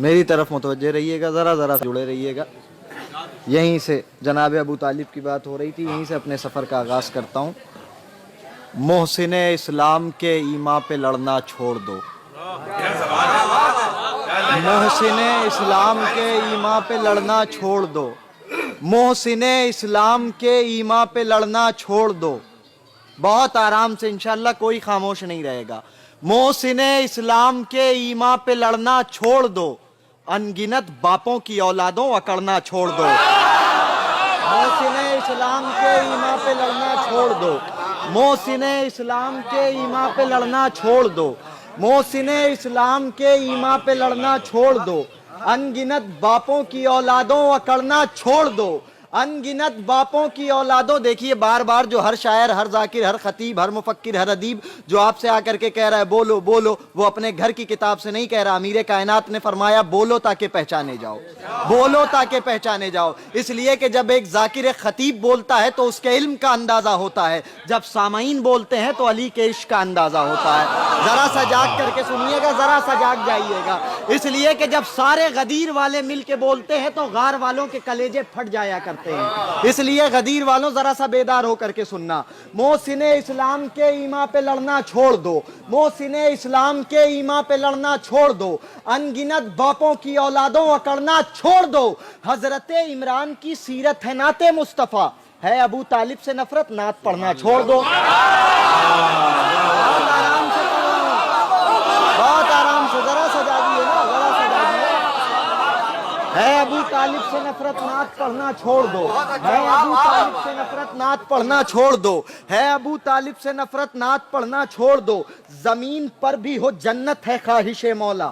मेरी तरफ मुतवज्जे रहिएगा, ज़रा ज़रा जुड़े रहिएगा। यहीं से जनाब अबू तालिब की बात हो रही थी, यहीं से अपने सफ़र का आगाज़ करता हूँ। मोहसिन इस्लाम के ईमा पे लड़ना छोड़ दो, मोहसिन इस्लाम के ईमा पे लड़ना छोड़ दो, मोहसिन इस्लाम के ईमा पे लड़ना छोड़ दो। बहुत आराम से इंशाअल्लाह, कोई खामोश नहीं रहेगा। मोहसिन इस्लाम के ईमा पे लड़ना छोड़ दो, अनगिनत बापों की औलादों अकड़ना छोड़ दो। मोहसिन इस्लाम के ईमा पे लड़ना छोड़ दो, मोहसिन इस्लाम के ईमा पे लड़ना छोड़ दो, मोहसिन इस्लाम के ईमा पे लड़ना छोड़ दो। अनगिनत बापों की औलादों अकड़ना छोड़ दो, अनगिनत बापों की औलादों। देखिए बार बार जो हर शायर, हर जाकिर, हर खतीब, हर मुफक्किर, हर अदीब जो आपसे आकर के कह रहा है बोलो बोलो, वो अपने घर की किताब से नहीं कह रहा। अमीर कायनात ने फरमाया बोलो ताकि पहचाने जाओ, बोलो ताकि पहचाने जाओ। इसलिए कि जब एक जाकिर, एक खतीब बोलता है तो उसके इल्म का अंदाजा होता है, जब सामाईन बोलते हैं तो अली के इश्क का अंदाजा होता है। जरा सा जाग करके सुनिएगा, जरा सा जाग जाइएगा। इसलिए कि जब सारे गदीर वाले मिल के बोलते हैं तो गार वालों के कलेजे फट जाया करते हैं। इसलिए गदीर वालों जरा सा बेदार होकर के सुनना। मोहसिन इस्लाम के ईमा पे लड़ना छोड़ दो, मोहसिन इस्लाम के ईमा पे लड़ना छोड़ दो, अनगिनत बापों की औलादों अकड़ना छोड़ दो। हजरत इमरान की सीरत है नाते मुस्तफा, है अबू तालिब से नफरत नात पढ़ना छोड़ दो। बहुत आराम से पढ़ो, बहुत आराम से, जरा सा जागिए ना, जरा सा जागिए। है अबू तालिब से नफरत नात पढ़ना छोड़ दो, है अबू तालिब से नफरत नात पढ़ना छोड़ दो, है अबू तालिब से नफरत नात पढ़ना छोड़ दो। जमीन पर भी हो जन्नत है ख्वाहिशे मौला,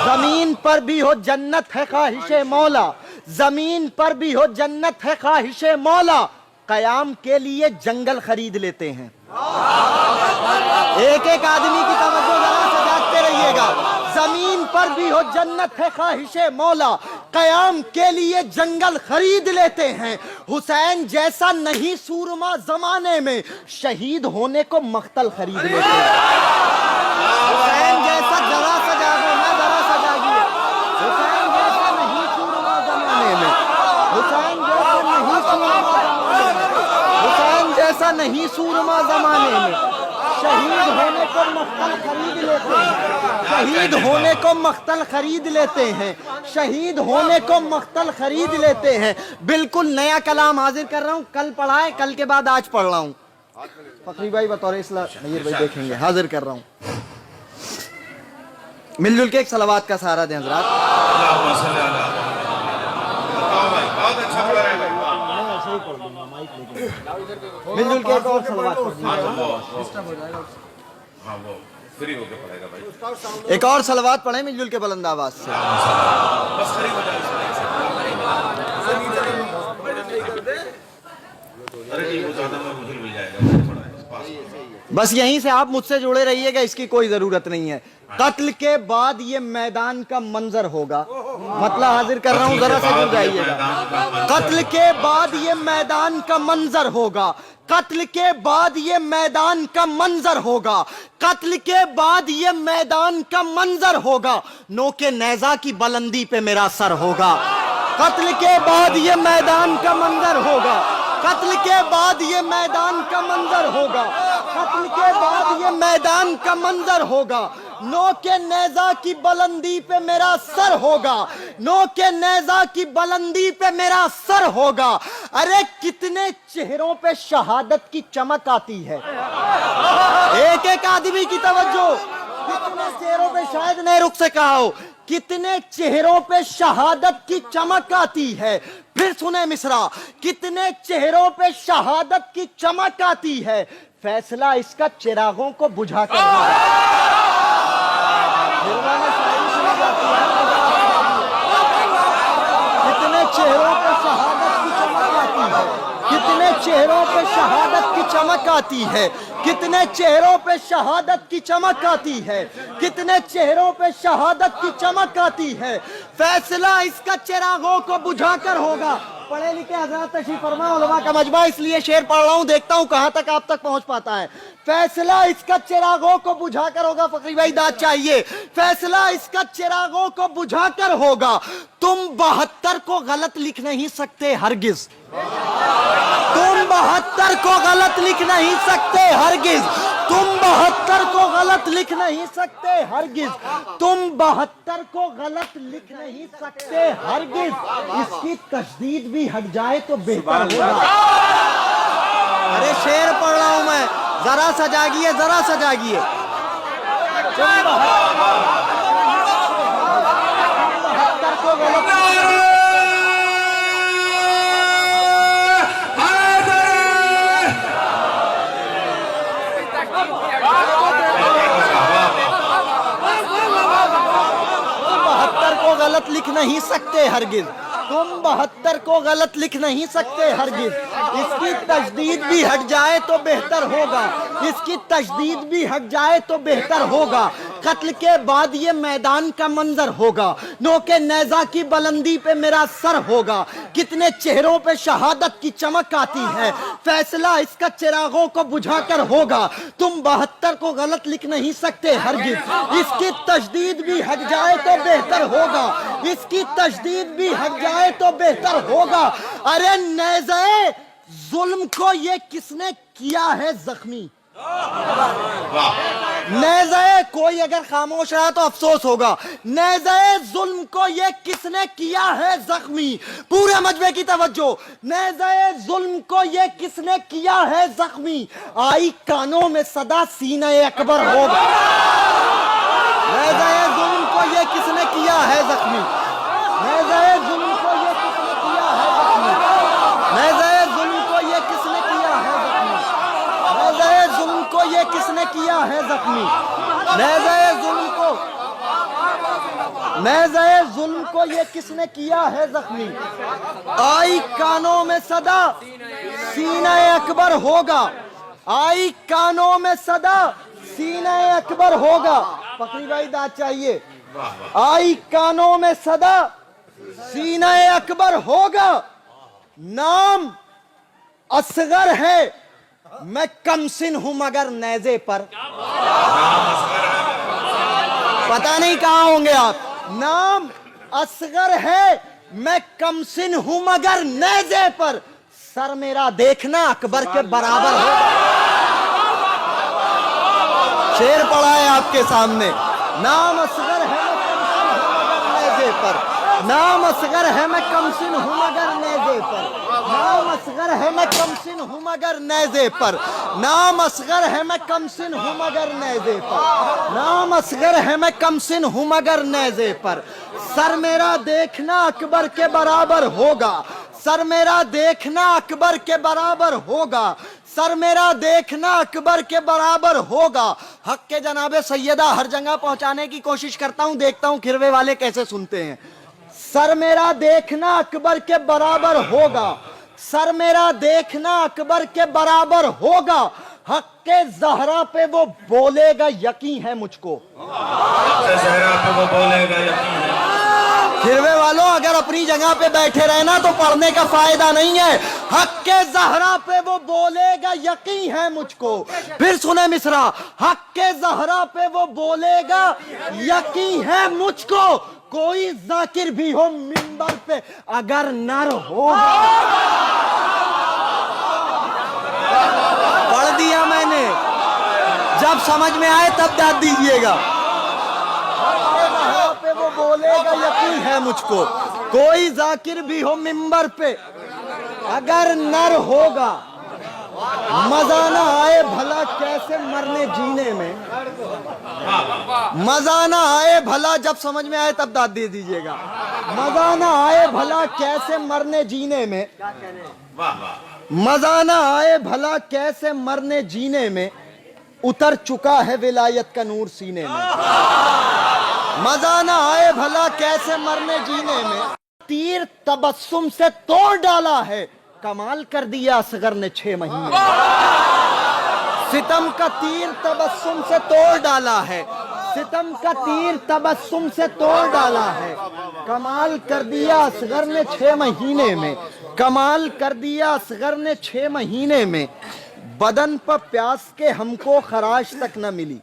जमीन पर भी हो जन्नत है ख्वाहिशे मौला, जमीन पर भी हो जन्नत है ख्वाहिशे मौला। कयाम के लिए जंगल खरीद लेते हैं। एक एक आदमी की तवज्जो जरा से जागते रहिएगा। जमीन पर भी हो जन्नत है ख्वाहिशे मौला, कयाम के लिए जंगल खरीद लेते हैं। हुसैन जैसा नहीं सूरमा जमाने में, शहीद होने को मख्तल खरीद लेते हैं। हुसैन जैसा, जरा सा जागो ना, जरा सा जागिए। हुसैन जैसा नहीं सूरमा जमाने में, हुसैन जैसा नहीं सूरमा जमाने में, हुसैन जैसा नहीं सूरमा जमाने में, शहीद होने को मख्तल खरीद लेते हैं, शहीद होने को मख्तल खरीद लेते हैं, शहीद होने को मख्तल खरीद लेते हैं। बिल्कुल नया कलाम हाजिर कर रहा हूँ, कल पढ़ा है, कल के बाद आज पढ़ रहा हूँ। फकरी भाई बतौर इस्लाह नय्यर भाई देखेंगे, हाजिर कर रहा हूँ। मिलजुल के एक सलावात का सहारा दें हज़रात। मिलजुल के एक और सलावत एक और सलावत पढ़े मिलजुल के बुलंद आवाज से। बस यहीं से आप मुझसे जुड़े रहिएगा, इसकी कोई जरूरत नहीं है। कत्ल के बाद ये मैदान का मंजर होगा, मतलब हाजिर कर रहा हूं, जरा से जुड़ जाइएगा। कत्ल के बाद ये मैदान का मंजर होगा, कत्ल के बाद ये मैदान का मंजर होगा, कत्ल के बाद ये मैदान का मंजर होगा। नोके नेजा की बुलंदी पे मेरा सर होगा। कत्ल के बाद ये मैदान का मंजर होगा, कत्ल के बाद ये मैदान का मंजर होगा, कत्ल के बाद ये मैदान का मंजर होगा। नोके नेजा की बुलंदी पे मेरा सर होगा, नोके नेजा की बुलंदी पे मेरा सर होगा। अरे कितने चेहरों पे शहादत की चमक आती है। एक एक आदमी की तवज्जो, कितने चेहरों पे, शायद नए रुख से कहा हो, कितने चेहरों पे शहादत की चमक आती है। फिर सुने मिसरा, कितने चेहरों पे शहादत की चमक आती है। फैसला इसका चिरागों को बुझा कर कितने चेहरों पे शहादत की चमक आती है, कितने चेहरों पे शहादत की चमक आती है, कितने चेहरों पे शहादत की चमक आती है, कितने चेहरों पे शहादत की चमक आती है। फैसला इसका चिरागों को बुझाकर होगा। पढ़े लिखे हजरात तशरीफ फरमा, उलमा का मजमा, इसलिए शेर पढ़ रहा हूँ, देखता हूँ कहाँ तक आप तक पहुँच पाता है। फैसला इसका चिरागों को बुझाकर होगा, फकरी भाई दाद चाहिए। फैसला इसका चिरागों को बुझाकर होगा, तुम 72 को गलत लिख नहीं सकते हरगिज। तुम 72 को गलत लिख नहीं सकते हरगिज। तुम 72 को गलत लिख नहीं सकते हरगिज। तुम 72 को गलत लिख नहीं सकते हरगिज। इसकी तशदीद भी हट जाए तो बेहतर होगा। अरे शेर पढ़ रहा हूं मैं, जरा सा जागिए, जरा सा जागिए। 72 को गलत गलत लिख नहीं सकते हरगिज। तुम 72 को गलत लिख नहीं सकते हरगिज। इसकी तजदीद भी हट जाए तो बेहतर होगा। इसकी तजदीद भी हट जाए तो बेहतर होगा। कत्ल के बाद ये मैदान का मंजर होगा, नोके नेजा की बुलंदी पे मेरा सर होगा। कितने चेहरों पे शहादत की चमक आती है, फैसला इसका चिरागों को बुझाकर होगा। तुम 72 को गलत लिख नहीं सकते हरगिज। इसकी तजदीद भी हट जाए तो बेहतर होगा। इसकी तजदीद भी हट जाए तो बेहतर होगा। अरे नेज़े जुल्म को ये किसने किया है जख्मी। नेज़े कोई अगर खामोश रहा तो अफसोस होगा। नेज़े जुल्म को ये किसने किया है जख्मी। पूरे मजमे की तवज्जो। नेज़े जुल्म को ये किसने किया है जख्मी। आई कानों में सदा सीने अकबर होगा। नेज़े जुल्म को ये किसने किया है जख्मी। नेज़े जुल्म को ये किसने किया है जख्मी। नेज़े जुल्म को ये किसने किया है जख्मी। नेज़े जुल्म को ये किसने किया है जख्मी। नेज़े जुल्म को, नेज़े जुल्म को ये किसने किया है जख्मी। आई कानों में सदा सीना अकबर होगा। आई कानों में सदा सीना अकबर होगा। फकरी भाई दाद चाहिए। आई कानों में सदा सीना अकबर होगा। नाम असगर है, मैं कमसिन हूं मगर नेज़े पर। पता नहीं कहां होंगे आप। नाम असगर है, मैं कमसिन हूं मगर नेज़े पर। सर मेरा देखना अकबर के बराबर होगा। शेर पढ़ा है आपके सामने। नाम असगर है, मैं कमसिन हूं मगर नेज़े पर। नाम असगर है, मैं कमसिन हूं मगर नेज़े पर। नाम असगर है, मैं कमसिन हूं मगर नेज़े पर। नाम असगर है, मैं कमसिन हूं मगर नेज़े पर। नाम असगर है, मैं कमसिन हूं मगर नेज़े पर। सर मेरा देखना अकबर के बराबर होगा। सर मेरा देखना अकबर के बराबर होगा। सर मेरा देखना अकबर के बराबर होगा। हक के जनाबे सैयदा हर जगह पहुंचाने की कोशिश करता हूं, देखता हूं खिरवे वाले कैसे सुनते हैं। सर मेरा देखना अकबर के बराबर होगा। सर मेरा देखना अकबर के बराबर होगा। हक के ज़हरा पे वो बोलेगा यकीन है मुझको। ज़हरा पे वो बोलेगा यकीन है। खिरवे वालों अगर अपनी जगह पे बैठे रहना तो पढ़ने का फायदा नहीं है। हक के ज़हरा पे वो बोलेगा यकीन है मुझको। फिर सुने मिसरा। हक के ज़हरा पे वो बोलेगा यकीन है मुझको। कोई जाकिर भी हो मिंबर पे अगर नर होगा। पढ़ दिया मैंने, जब समझ में आए तब दाद दीजिएगा। पे वो बोलेगा यकीन है मुझको। कोई जाकिर भी हो मिंबर पे अगर नर होगा। मजा ना आए भला कैसे मरने जीने में। मजा ना आए भला, जब समझ में आए तब दाद दे दीजिएगा। मजा ना आए भला कैसे मरने जीने में। मजा ना आए भला कैसे मरने जीने में। उतर चुका है विलायत का नूर सीने में। मजा ना आए भला कैसे मरने जीने में। तीर तबस्सुम से तोड़ डाला है, कमाल कर दिया असगर ने 6 महीने। सितम का तीर तबस्सुम से तोड़ डाला है। सितम का तीर तबस्सुम से तोड़ डाला है, कमाल कर दिया असगर ने 6 महीने में। कमाल कर दिया असगर ने 6 महीने में, बदन पर प्यास के हमको खराश तक न मिली,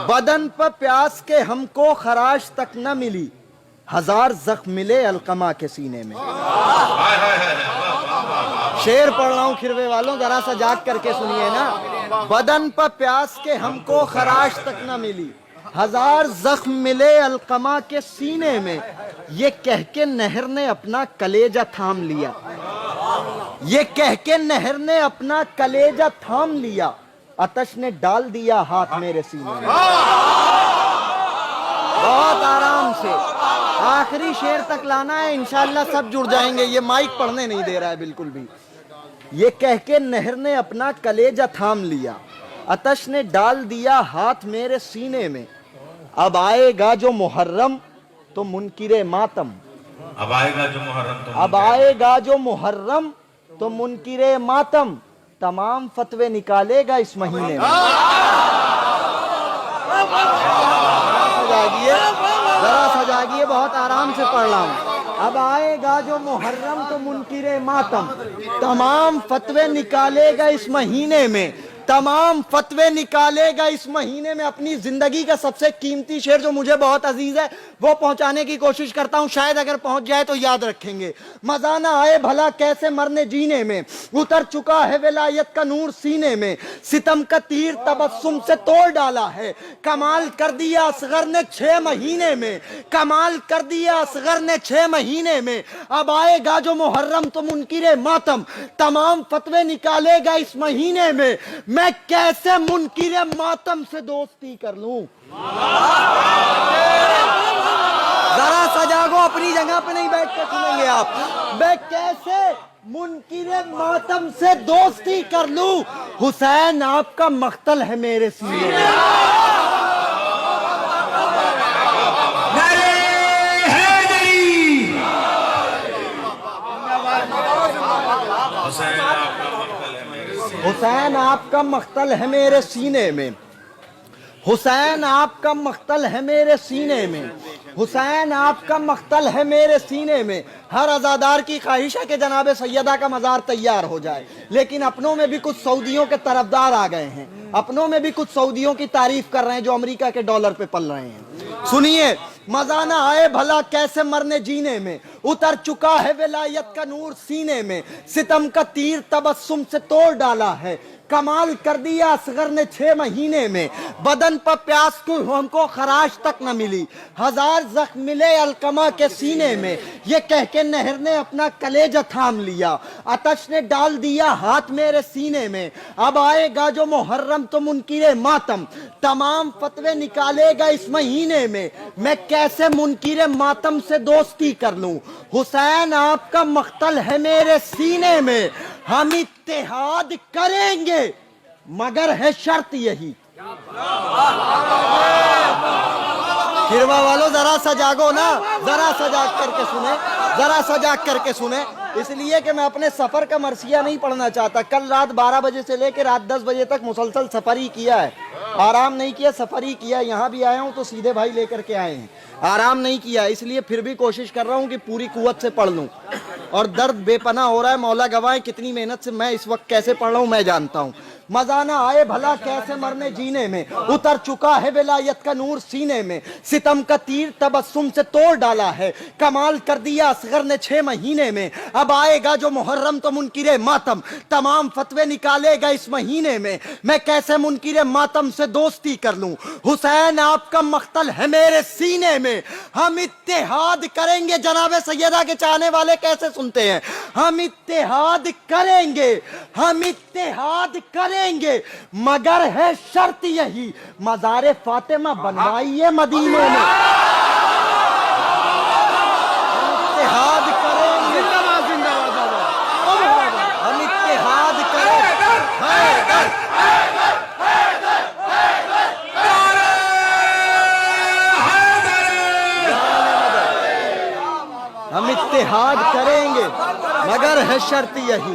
बदन पर प्यास के हमको खराश तक न मिली, 1000 जख्म मिले अलकमा के सीने में। शेर पढ़ रहा हूं खिरवे वालों, जरा सा जाग करके सुनिए ना। बदन पर प्यास के हमको खराश तक न मिली, 1000 जख्म मिले अलकमा के सीने में, ये कह के नहर ने अपना कलेजा थाम लिया, ये कह के नहर ने अपना कलेजा थाम लिया, आतश ने डाल दिया हाथ मेरे सीने में। बहुत आराम से आखिरी शेर तक लाना है, इंशाअल्लाह सब जुड़ जाएंगे। ये माइक पढ़ने नहीं दे रहा है बिल्कुल भी। ये कह के नहर ने अपना कलेजा थाम लिया, आतश ने डाल दिया हाथ मेरे सीने में, अब आएगा जो मुहर्रम तो मुनकिरे मातम, अब आएगा जो मुहर्रम तो अब आएगा जो मुहर्रम तो मुनकिरे मातम, तमाम फतवे निकालेगा इस महीने में। जागिए, जरा सा जागिए, बहुत आराम से पढ़ रहा हूं। अब आएगा जो मुहर्रम तो मुनकिरे मातम, तमाम फतवे निकालेगा इस महीने में, तमाम फतवे निकालेगा इस महीने में। अपनी जिंदगी का सबसे कीमती शेर जो मुझे बहुत अजीज है वो पहुंचाने की कोशिश करता हूं, शायद अगर पहुंच जाए तो याद रखेंगे। मजा ना आए भला कैसे मरने जीने में, उतर चुका है विलायत का नूर सीने में, सितम का तीर तबस्सुम से तोड़ डाला है, कमाल कर दिया असगर ने 6 महीने में, कमाल कर दिया असगर ने 6 महीने में। अब आएगा जो मुहर्रम तो मुनकिरे मातम, तमाम फतवे निकालेगा इस महीने में, मैं कैसे मुनकिरे मातम से दोस्ती कर लूं। जरा सजागो, अपनी जगह पे नहीं बैठ के सुनेंगे आप। मैं कैसे मुनकिरे मातम से दोस्ती कर लूं, हुसैन आपका मख्तल है मेरे सीने में। हुसैन आपका मख्तल है मेरे सीने में, हुसैन आपका मख्तल है मेरे सीने में, हुसैन आपका मख्तल है मेरे सीने में। हर अज़ादार की ख्वाहिश है कि जनाब सैयदा का मज़ार तैयार हो जाए, लेकिन अपनों में भी कुछ सऊदियों के तरफदार आ गए हैं, अपनों में भी कुछ सऊदियों की तारीफ कर रहे हैं जो अमेरिका के डॉलर पे पल रहे हैं। सुनिए, मजा ना आए भला कैसे मरने जीने में, उतर चुका है विलायत का नूर सीने में, सितम का तीर तबस्सुम से तोड़ डाला है, कमाल कर दिया असगर ने 6 महीने में, बदन पर प्यास को हमको खराश तक न मिली, 1000 जख्म मिले अलकमा के सीने में, ये कह के नहर ने अपना कलेजा थाम लिया, आतश ने डाल दिया हाथ मेरे सीने में। अब आएगा जो मुहर्रम तो मुनकिरे मातम, तमाम फतवे निकालेगा इस महीने में, मैं कैसे मुनकिरे मातम से दोस्ती कर लूं, हुसैन आपका मख्तल है मेरे सीने में, हम इत्तेहाद करेंगे मगर है शर्त यही। खिरवा वालों जरा सा जागो ना, जरा सा जाग करके सुने, जरा सा जाग करके सुने, इसलिए कि मैं अपने सफर का मरसिया नहीं पढ़ना चाहता। कल रात 12 बजे से लेकर रात 10 बजे तक मुसलसल सफर ही किया है, आराम नहीं किया, सफर ही किया। यहाँ भी आया हूँ तो सीधे भाई लेकर के आए हैं, आराम नहीं किया, इसलिए फिर भी कोशिश कर रहा हूँ कि पूरी कुव्वत से पढ़ लूँ। और दर्द बेपनाह हो रहा है, मौला गवाह कितनी मेहनत से मैं इस वक्त कैसे पढ़ रहा हूँ मैं जानता हूँ। मजा ना आए भला कैसे मरने जीने में, उतर चुका है विलायत का नूर सीने में, सितम का तीर तबस्सुम से तोड़ डाला है, कमाल कर दिया असगर ने 6 महीने में। अब आएगा जो मुहर्रम तो मुनकिरे मातम, तमाम फतवे निकालेगा इस महीने में, मैं कैसे मुनकिरे मातम से दोस्ती कर लूं, हुसैन आपका मख्तल है मेरे सीने में, हम इत्तेहाद करेंगे। जनाब सैयदा के चाहने वाले कैसे सुनते हैं, हम इत्तेहाद करेंगे, हम इत्तेहाद करेंगे मगर है शर्त यही, मज़ार फातिमा बनवाइए मदीने में। इत्तेहाद करेंगे, हम इत्तेहाद करेंगे, हम इत्तेहाद करेंगे मगर है शर्त यही,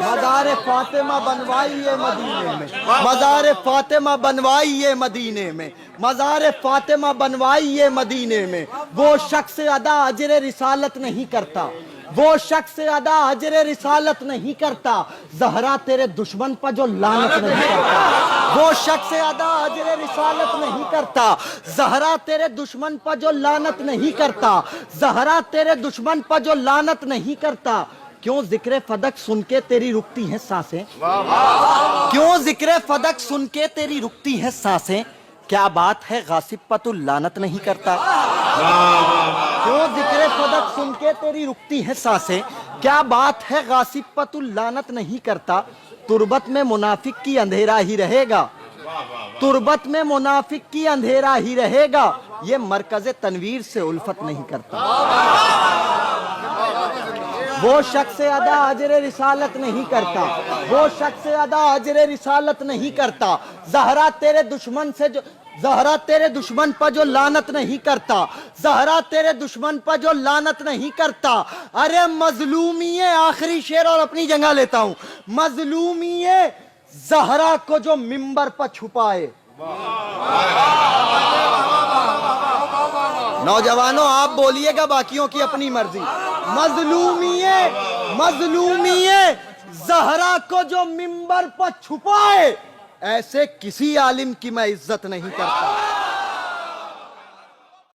मज़ार फातिमा बनवाइए मदीने में, मज़ार फातिमा बनवाइए मदीने में, मज़ार फातिमा बनवाइए मदीने में। वो शख्स अदा अजर रिसालत नहीं करता, وہ شخص ادا اجر رسالت نہیں کرتا زہرا تیرے دشمن پر جو لعنت نہیں کرتا وہ شخص ادا اجر رسالت نہیں کرتا زہرا تیرے دشمن پر جو لعنت نہیں کرتا زہرا تیرے دشمن پر جو لعنت نہیں کرتا کیوں ذکر فدق سن کے تیری رکتی ہیں سانسیں کیوں ذکر فدق سن کے تیری رکتی ہیں سانسیں کیا بات ہے غاصب پر تو لعنت نہیں کرتا کیوں ذکر فدق سن کے تیری رکتی ہیں سانسیں کیا بات ہے غاصب پر تو لعنت نہیں کرتا تربت میں منافق کی اندھیرا ہی رہے گا تربت میں منافق کی اندھیرا ہی رہے گا یہ مرکز تنویر سے الفت نہیں کرتا وہ شخص ادا اجر رسالت نہیں کرتا وہ شخص ادا اجر رسالت نہیں کرتا زہرا تیرے دشمن سے جو زہرا تیرے دشمن پر جو لعنت نہیں کرتا زہرا تیرے دشمن پر جو لعنت نہیں کرتا ارے مظلومی آخری شعر اور اپنی جگہ لیتا ہوں مظلومی زہرا کو جو منبر پر چھپائے نوجوانوں آپ بولیے گا باقیوں کی اپنی مرضی مظلومی زہرا کو جو منبر پر چھپائے ایسے کسی عالم کی میں عزت نہیں کرتا